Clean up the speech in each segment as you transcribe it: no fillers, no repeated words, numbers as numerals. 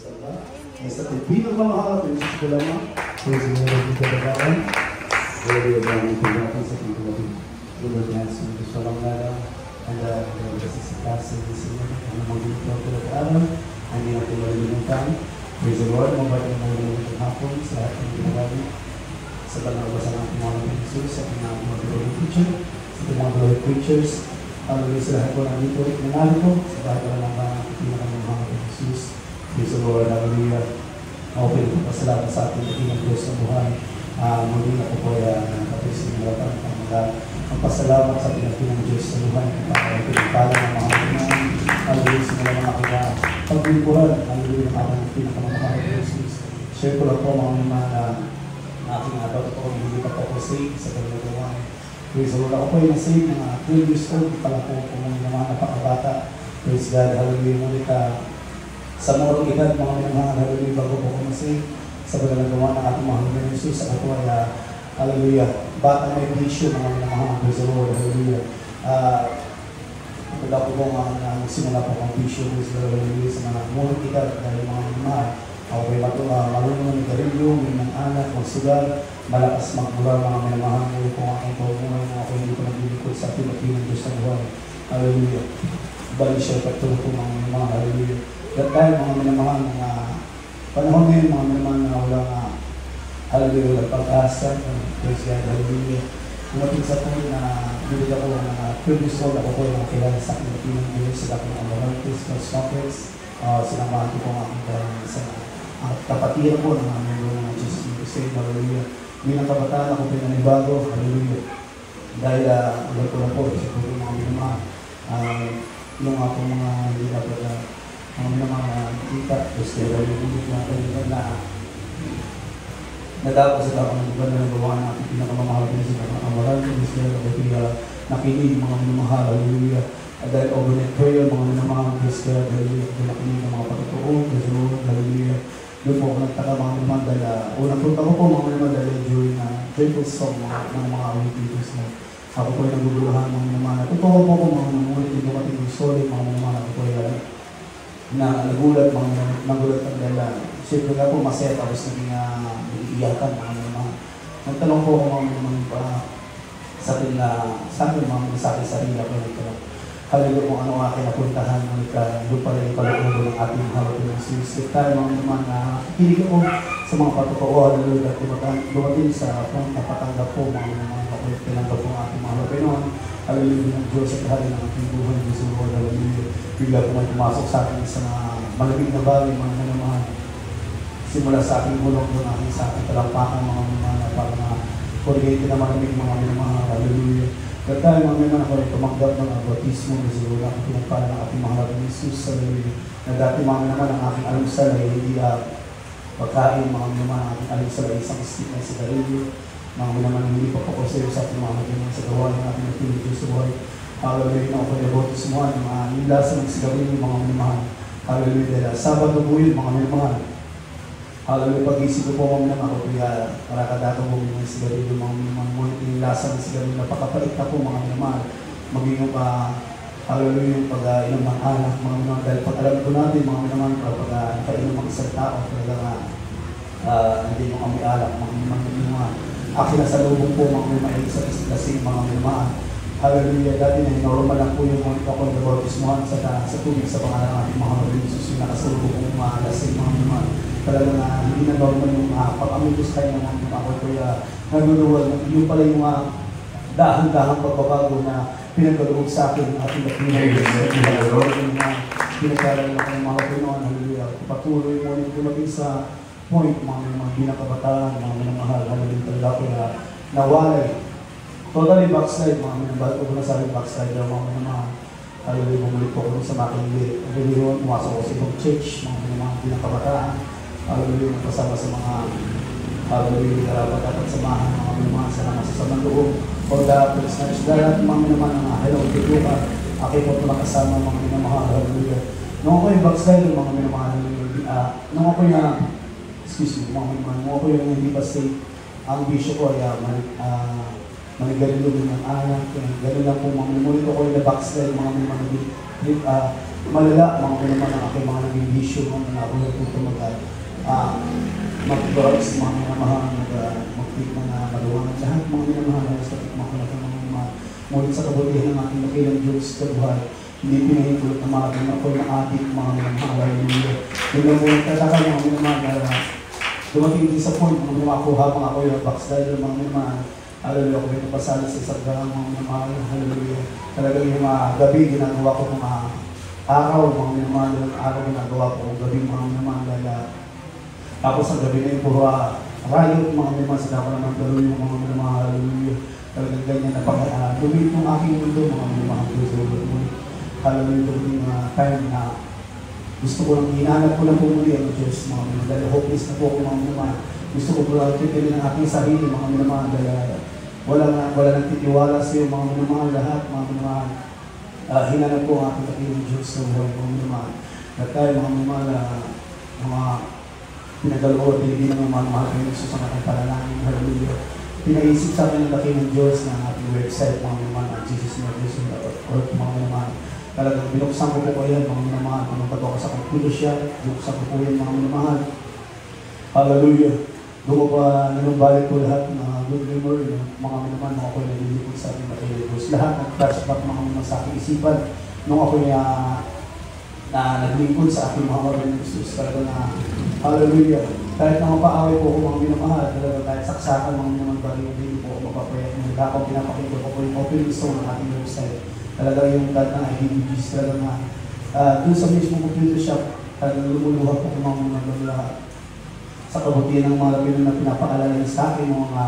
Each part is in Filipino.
Sa pinagmamahal at Jesus ko lamang, praise the Lord of the Lord. Glory to God, we pray natin sa pinagmamahal. Lord, natin gusto lang nara, and sa klase ng Senyor, ang mag-ito ko na araw, ang hindi natin malilimutan. Praise the Lord, maba't ang malilimutan hapon sa ating ginagawa, sa panabas ng ating mga Jesus, sa ating mga glory preacher, sa ating mga glory preachers, hallelujah sa lahat po ng dito, nanalo po, sa lahat po ng mga pinakamamahal ng Jesus. Praise the Lord, hallelujah. Okay, pasalamat sa ating ng Diyos na buhay. Muli ako po kapis ng lahat ang pasalamat sa pinagpinang Diyos sa buhay. Pinagpala ng mga mga hallelujah sa mga pagbibuhan. Hallelujah ng aking pinakamamahal ng Jesus. Share ko lang po mga aking ato ko hindi pa po save sa kanyang buhay. Praise the Lord, ako po yung nasave ng 12 years old. Pala po kung mga napakabata. Praise God, hallelujah. Muli sa morong edad, mga minamahal, hallelujah, bago po kumasi sa paglalagawa ng ating mahal na Jesus, ako po ay, hallelujah, bata may bisyo, mga minamahal, praise the Lord, hallelujah. Pagka po po magsimula po ang bisyo, praise the Lord, hallelujah, sa mga morong edad, dahil mga minamahal, ako po ay marunong ng garilyo, may ng anak, magsugal, malakas magmula, mga minamahal, hallelujah, kung aking pagmumay, ako hindi ko naglilikod sa pinagpinang Diyos na buhay, hallelujah. Bali siya, pagtulog po mga minamahal, hallelujah. At dahil mga minamahal ng panahon ngayon, mga minamahal na walang hallelujah, walang pag-asa, praise God, hallelujah. Umating sa po na bilig ako ng previous old, ako po yung nakilala sa aking napinang Diyos, sa aking Amarantis, First Conference, sinamahan ko po ang aking sa kapatiran po ng mga membro ng Jesus Christ, hallelujah. Bilang kabataan ako pinanibago, hallelujah. Dahil ulit ko lang po, isa po yung mga minamahal, yung akong mga hindi dapat mga kita, gusto nila yung ulit natin na nadapa sa tapang ng iba na nagawa ng ating pinakamamahal din sa mga amaral, gusto nila kapag nakinig mga minamahal, hallelujah. At dahil overnight prayer, mga minamahal, gusto nila, hallelujah, nakinig ng mga patutuon, gusto nila, hallelujah. Doon po ako nagtaka mga minamahal dahil unang punta ko po mga minamahal dahil during triple song ng mga awit-itos na ako po ay naguguluhan mga minamahal. Totoo po po mga namulit yung dumating yung solid mga minamahal, ako po ay na nagulat, mga nagulat ang dala. Siyempre nga po, masaya tapos naging iiyakan mga naman. Nagtanong po ako mga pa sa akin mga sa akin sarili ako nagtanong. Hallelujah kung ano aking napuntahan, doon pala yung palagay ng ating hawak ng Jesus. Tayo mga naman na kinig ako sa mga patotoo, hallelujah, at dumating sa napatanggap po mga naman ako pinanggap po ng ating mga Pinoon. Hallelujah ng Diyos at hali ng ating buhay ng Jesus, hallelujah. Bigla po may pumasok sa akin sa mga malamig na bagay, mga nanamahan. Simula sa aking bulong doon aking sa aking talampakan, mga nanamahan, parang corrugated na malamig, mga nanamahan, hallelujah. At tayo mga nanamahan ako rin tumanggap ng bautismo ng Jesus, ang pinagpala ng ating mahal ng Jesus, hallelujah. Na dati mga naman ang aking alusal ay hindi pagkain, mga naman ang aking alusal ay isang stick na sigarilyo. Mga naman hindi pa po sa ating mga naman sa gawa ng ating natinigil sa buhay. Hallelujah na ako yung bautismohan, yung lasa ng sigarilyo, mga minamahal. Hallelujah dahil Sabado po yun, mga minamahal. Hallelujah pag-isip ko po mga minamahal, ako kaya marakadato po yung sigarilyo, mga minamahal. Ngunit yung lasa ng sigarilyo, napakapait na po mga minamahal. Maging yung hallelujah yung pag-inom ng anak, mga minamahal. Dahil pag alam ko natin, mga minamahal, pag nakainom ng isang tao, talaga hindi yung kami alak, mga minamahal. Akin na sa lubong po, mga minamahal, sa lasing, mga minamahal. Hallelujah, dati na normal lang po yung mga ako ng bautismohan sa tubig sa pangalan ng ating mga Jesus, yung nakasalubong kong lasing mga naman. Talaga na hindi na normal yung pag-amigos tayo ng mga ako kaya naguluwal. Yung pala yung dahan-dahan pagbabago na pinagkaloob sa akin ng ating pinagkaroon ng mga Pinoon, hallelujah. Patuloy mo yung dumating sa point, mga binakabataan, mga minamahal, hallelujah, talaga ko na nawalay. Totally backslide, mga minamahal ko na sabi backslide daw, mga minamahal. Hallelujah, bumalik po ko sa makinig. Hallelujah, pumasok ko sa ibang church, mga minamahal, binakabataan. Hallelujah, nagpasama sa mga hallelujah, dapat samahan, mga minamahal, sa mga sasamang loob. O dapat sa lahat, mga minamahal, na hello, tutuka. Akin po ito nakasama, mga minamahal, hallelujah. Nung ako yung backslide, mga minamahal, nung ako yung mga minamahal, nung ako yung hindi pa safe, ang bisyo ko ay manigarilyo din ng anak, gano'n lang po mga minamahal ko yung na-backslide, mga minamahal, malala, mga naman ang aking mga naging bisyo, mga nabuhay po ito mag-drugs, mga minamahal, mag-take mga maluwangan, lahat mga minamahal, sa tikmak na ito mga mga ngunit sa kabutihan ng aking nakilang Diyos sa buhay, hindi pinahintulot na mga ako na adik, mga minamahal, hallelujah. Biglang po nagtataka mga minamahal, dumating din sa point, mga minamahal, habang ako yung backslider, mga minamahal, hallelujah, ako ito pasali sa isang gang, mga minamahal, hallelujah. Talagang yung gabi, ginagawa ko mga araw, mga minamahal, araw ginagawa ko, gabi, mga minamahal, tapos ang gabi na yung puro riot, mga minamahal, sa dapat naman galo yung mga minamahal, hallelujah. Talagang ganyan na dumit ng aking mundo, mga minamahal, hallelujah, yung time na gusto ko lang, hinanap ko lang pumuli ang Diyos, mga minamahal, dahil hopeless na po ako, mga minamahal. Gusto ko po lang titigilin ang aking sarili, mga minamahal, dahil wala nang titiwala sa iyo, mga minamahal, lahat, mga minamahal. Hinanap ko ang aking dakilang Diyos sa buhay, mga minamahal. At tayo, mga minamahal, mga pinagalood, hindi naman mahal kayo ng susang aking panalangin, hallelujah. Pinaisip sa akin ng dakilang Diyos na ating website, mga minamahal, Jesus.org, mga minamahal. Talagang binuksan ko po yan, mga minamahal. Pumunta po ako sa computer siya, binuksan ko po yan, mga minamahal. Hallelujah. Doon ko pa nanumbalik ko lahat ng good memory, mga minamahal, nung ako'y nalilipod sa ating dakilang Diyos. Lahat nag-flashback mga minamahal sa aking isipan, nung ako'y naglingkod sa aking mga Lord and Jesus. Talaga na, hallelujah. Kahit na mapaaway po ako mga minamahal, talaga kahit saksakan mga minamahal, bali hindi po ako mapapayak. Nung ako pinapakita ko po yung opening song ng ating website. Talaga yung dad ng IDBGs, talaga na dun sa mismo computer shop, talagang lumuluha po ko mga minamahal sa kabutihan ng mga Pinoy na pinapaalala niya sa akin, mga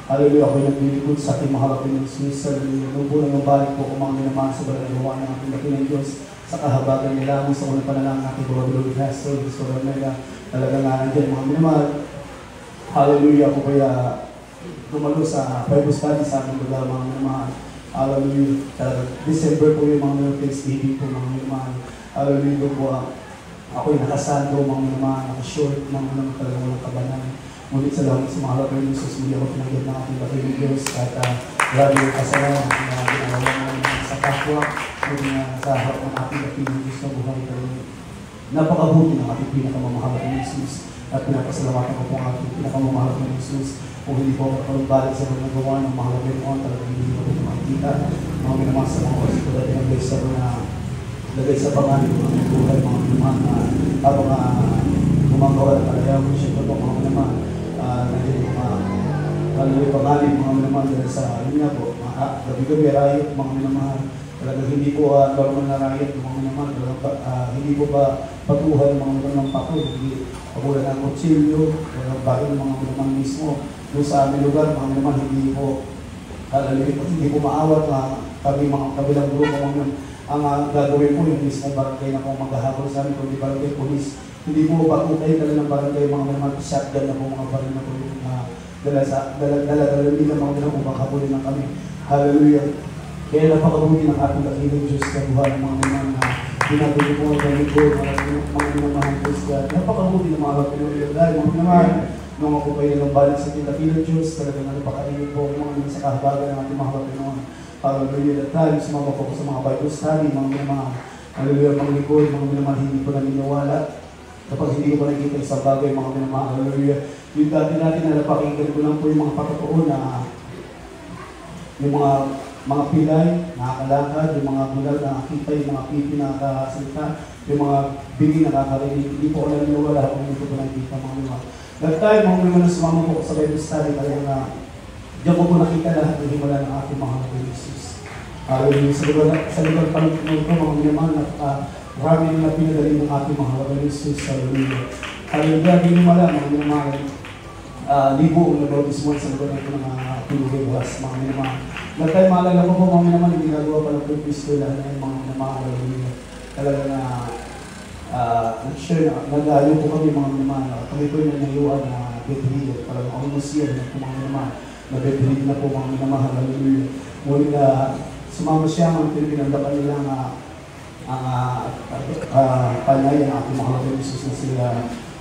hallelujah, ako'y naglilipod sa aking mga Pinoy Swiss, hallelujah. Nung po nangabalik po ko mga minamahal sa balagawa ng ating dakilang Diyos, sa kahabagan nila mo sa unang panalangin ng ating Lord Pastor, Pastor Arnella, talaga nga nandiyan mga minamahal. Hallelujah, ako kaya dumalo sa Bible study sa ating lugar, mga minamahal. Hallelujah, talaga December po yung mga Thanksgiving po, mga minamahal. Hallelujah po, ako'y nakasando, mga minamahal, nakashort, mga minamahal, talaga walang kabanan. Ngunit sa langit sa mga lapay ng Jesus, muli ako pinagyan ng ating dakilang Diyos, at grabe yung kasalanan na ginagawa namin sa kapwa, sa harap ng ating dakilang Diyos na buhay. Napakabuti ng ating pinakamamahal ng Jesus, at pinapasalamatan ko po ang ating pinakamamahal ng Jesus. Kung hindi po ako balik sa mga nagawa ng mga lapay noon, talagang hindi ko ito makikita. Mga minamahal sa mga oras ko dahil nag-lagay sa lagay sa pangalan ng mga buhay, mga minamahal na habang gumagawa ng kalayaw ko siya po mga minamahal. Nandiyan yung mga pangalan, mga minamahal dahil sa yun nga po, gabi-gabi riot, mga minamahal. Talagang hindi po normal na riot, mga minamahal. Hindi po ba patuhan ng mga minamahal pako, hindi pagula ng kutsilyo, bagay ng mga minamahal mismo. Doon sa aming lugar, mga minamahal, hindi po maawat na kami mga kabilang grupo, mga minamahal. Ang gagawin po yung mismo barangay na po maghahabol sa amin, kundi barangay police. Hindi po ba kung kayo dala ng barangay, mga minamahal, shotgun na po mga barangay na po yung dala nila mga minamahal, maghabulin na kami. Hallelujah. Kaya napakabuti ng ating dakilang Diyos sa buhay ng mga minamahal na binabili po ang galing ko, mga minamahal Diyos. Napakabuti ng mga Pinoy. Dahil mga minamahal, nung ako kayo ng balik sa dakilang Diyos, talagang napakainit po mga minamahal sa kahabagan ng ating mga Pinoy. Hallelujah. At tayo, sumama po ko sa mga Bible study, mga minamahal. Hallelujah, mga likod, mga minamahal, hindi ko naniniwala. Kapag hindi ko pa nakikita sa bagay, mga minamahal, hallelujah. Yung dati natin na napakinggan ko lang po yung mga patotoo na yung mga pilay, nakakalakad, yung mga bulag na nakakita, yung mga pipi na nakakasalita, yung mga bigi na nakakarinig. Hindi po ko naniniwala kung hindi ko pa nakikita, mga minamahal. At tayo, mga minamahal, sumama po ko sa Bible study, kaya na diyan ko po nakita lahat ng himala ng ating mga Jesus. Sa lugar panginoon ko, mga minamahal, marami na pinadali ng ating mga Jesus. Hallelujah. Hallelujah, di himala, mga minamahal. Libo ang nabautis mo sa lugar ng mga tulugay bukas, mga minamahal. Lahat tayo maalala ko po, mga minamahal, hindi nagawa pa ng purpose lahat na yung mga minamahal. Hallelujah. Talaga na nag-share na, nag-aayo po kami mga minamahal. Kami po yung nanayuan na bedhead, parang almost year na po mga minamahal. Nabedhead na po mga minamahal. Hallelujah. Ngunit sumama siya, mga pinagdapan nila panay ang ating mga Jesus na sila.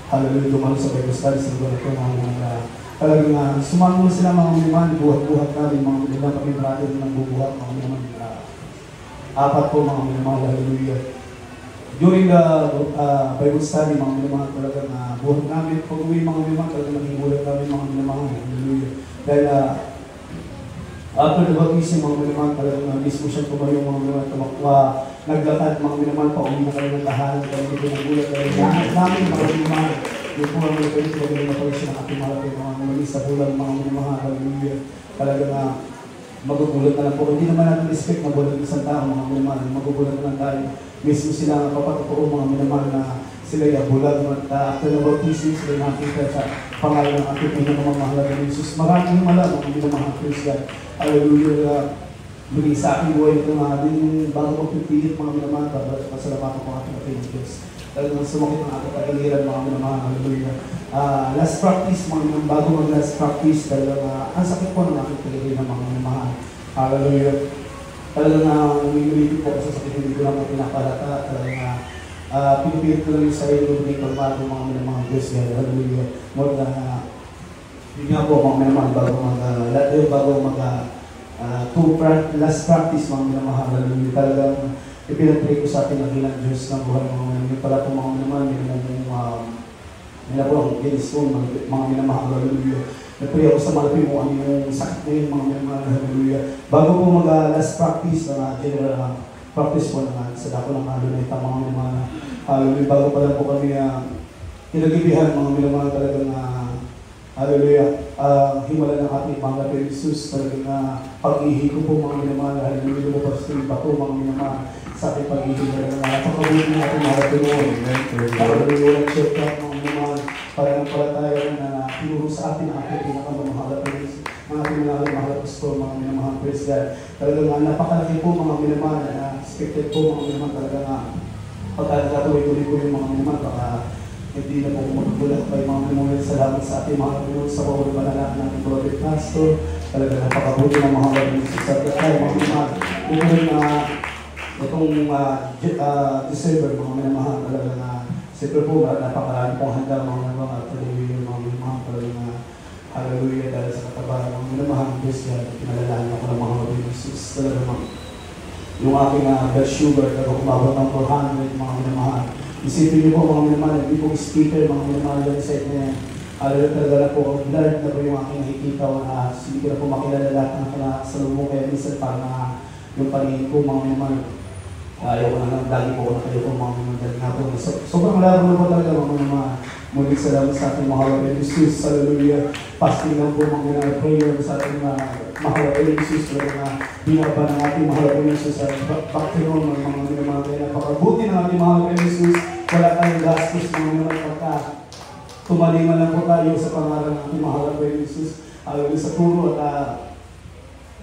Hallelujah, dumalo sa Bible study sa lugar ito, mga talagang sumama sila mga minamahal, buhat-buhat namin, mga minamahal kami brother na bubuhat, mga minamahal. Apat po mga minamahal, hallelujah. during the Bible study, mga minamahal talaga na buhat namin. Pag uwi mga minamahal talaga naging ulat namin mga minamahal. Hallelujah. Dahil after the baptism, mga minamahal talaga na mismo siyang tumayo mga minamahal. Tumakwa, naglakad mga minamahal, pauwi na kami ng tahanan. Kaya hindi nagulat talaga. Namin mga minamahal. Yung po ang mga pwede talaga na mapalisyon ng ating mahal mga mga sa bulan mga minamahal. Hallelujah. Talaga na magugulat na lang po. Hindi naman natin respect na bulan ng isang tao mga minamahal. Magugulat na lang tayo. Mismo sila ang kapatotoo mga minamahal na sila yung bulag at after the baptism sila nakita sa pangalan ng ating pinakamamahalaga ng Jesus. Maraming himala mga minamahal Christian. Hallelujah. Muli sa aking buhay ito nga din bago magpipilit mga minamahal. Pasalamatan ko ating ating Diyos. Talagang sumakit ang ating kagaliran mga minamahal. Hallelujah. Last practice mga minamahal. Bago mag-last practice talagang ang sakit po ng ating kagaliran mga minamahal. Hallelujah. Talagang umiulitin po kasi sa hindi ko lang pinapalata. Talagang pinipilit ko lang yung sarili ko ng kalmado mga minamahal Diyos. Hallelujah. More than yun nga po mga minamahal bago mag last practice mga minamahal. Hallelujah. Talagang ipinapray ko sa ating nagilang Diyos na buhay mga minamahal. Yung pala po mga minamahal, nila po ang kinis ko mga minamahal. Hallelujah. Nagpray ako sa malapit mo ano yung sakit na yun mga minamahal. Hallelujah. Bago po mag-last practice na general practice po naman sa dako ng Adonai mga minamahal. Hallelujah. Bago pa lang po kami kinagibihan mga minamahal talagang hallelujah. Himala ng ating Panginoon kay Jesus talagang pag-ihi ko po mga minamahal. Hallelujah. Lumabas ko yung bato mga minamahal sa ating pag-ihi talagang napakabuti ng ating mga Pinoy. Hallelujah. Check out mga minamahal. Para ng palataya na tinuro sa atin ang ating pinakamamahal ng ating minamahal pastor mga minamahal Christian. Talagang napakalaki po mga minamahal na expected po mga minamahal talagang pagkakatuloy-tuloy po yung mga minamahal baka hindi na po magbulat pa yung mga minamahal. Salamat sa ating mga minamahal sa bawal panalangin ng ating Prophet Pastor. Talagang napakabuti ng mga minamahal tayo mga minamahal. Itong December mga minamahal talagang siyempre po, napakarami pong handa mga hallelujah, mga minamahal talagang hallelujah dahil sa katabahan ng minamahal Christian. Pinalalahan ako ng mga Jesus talagang yung aking blood sugar talagang kumabot ng 400 mga minamahal. Isipin niyo po mga minamahal, hindi po speaker mga minamahal yung site na yan. Hallelujah talaga na po, blood na po yung aking nakikita na hindi ko na po makilala lahat ng kinasalubong kaya minsan parang yung paningin po mga minamahal. Ayaw ko na lang, lagi po ko na kayo po mga minamahal nga po. Sobrang laro na po talaga mga minamahal. Muling salamat sa ating mahal na Jesus. Hallelujah. Fasting lang po mga minamahal prayer sa ating mahal na Jesus. Binaba ng ating mahal na Jesus sa Panginoon ng mga minamahal. Napakabuti ng ating mahal na Jesus. Wala tayong gastos mga minamahal pagka tumaliman lang po tayo sa pangalan ng ating mahal na Jesus. Hallelujah sa turo at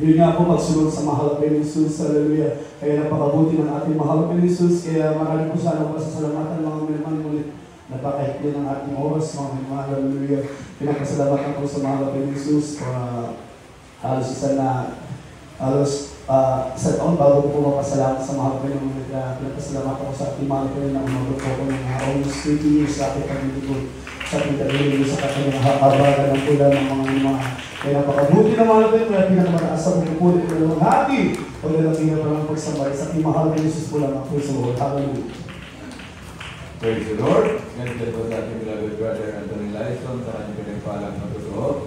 yun nga po magsunod sa mahal na Jesus. Hallelujah. Kaya napakabuti ng ating mahal na Jesus. Kaya maraming po sana pasasalamatan mga minamahal ulit. Napakahigpit ng ating oras mga minamahal. Hallelujah. Pinagpasalamatan po sa mahal na Jesus. Halos isang taon bago ko mapasalamat sa mahal ko yung pinagpasalamatan ko sa ating mahal ko na umabot ko ng almost 20 years sa ating pag-ibig sa ating pag-ibig sa kanyang habagan ng pula ng mga minamahal. Kaya napakabuti na mahal ko yun, kaya pinakamanasa mo yung pulit ko naman hati paglalaki na parang pagsambay sa ating mahal na Jesus po lang ang puso mo. Hallelujah. Praise the Lord. Ganito po sa ating beloved brother Anthony Lyson sa kanyang pinagpalang patutuo.